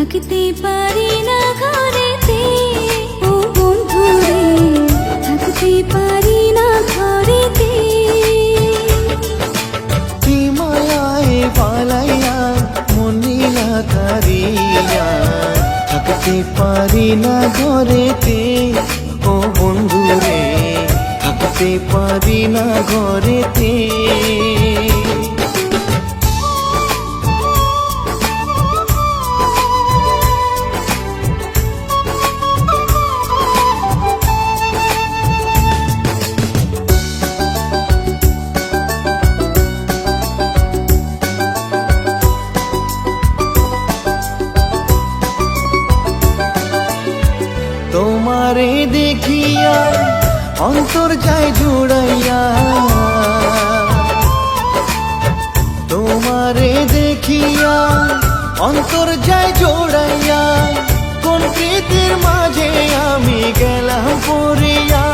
থাকতে পারি না ঘরেতে, ও বন্ধু রে থাকতে পারি না ঘরেতে। কি মায়ায় পালাইয়া মন নীলা কারিয়া, থাকতে পারি না ঘরেতে, ও বন্ধু রে থাকতে পারি না ঘরেতে। তোমারে দেখিয়া অন্তর যায় জুড়াইয়া, তোমারে দেখিয়া অন্তর যায় জোড়াইয়া, কোন প্রীতির মাঝে আমি গেলাম পড়িয়া।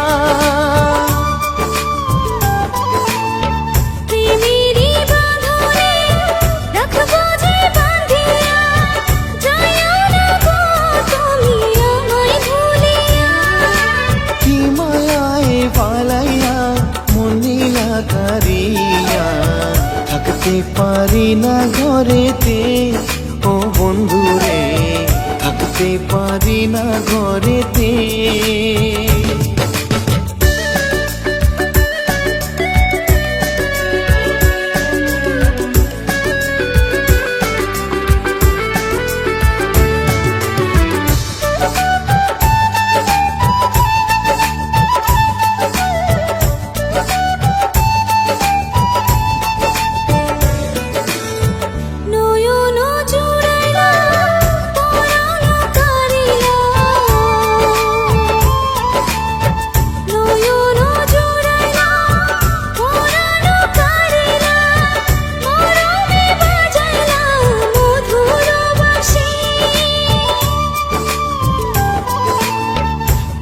থাকতে পারি না ঘরেতে, ও বন্ধু রে থাকতে পারি না ঘরেতে।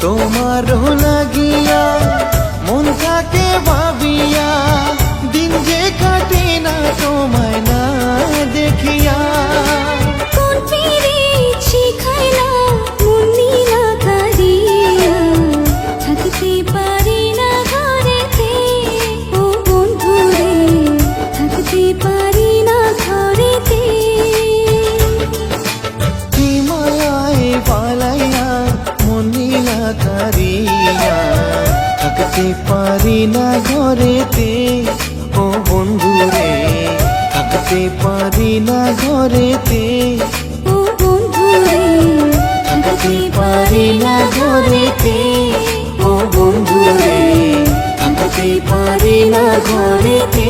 তোমারও লাগিয়া মন থাকে ভাবিয়া, দিন যে কাটে না তোমায় না দেখিয়া। কোন পীড়িত শিখাইলা মন নীলা কারিয়া, থাকতে পারি না ঘরেতে, ও বন্ধু রে থাকতে পারি না ঘরেতে। কি মায়ায় পালাইয়া মন নীলা কারিয়া, থাকতে পারি না ঘরেতে, ও বন্ধু রে থাকতে পারি না ঘরেতে, ও বন্ধু রে থাকতে পারি না ঘরেতে, ও বন্ধু রে থাকতে পারি না ঘরেতে।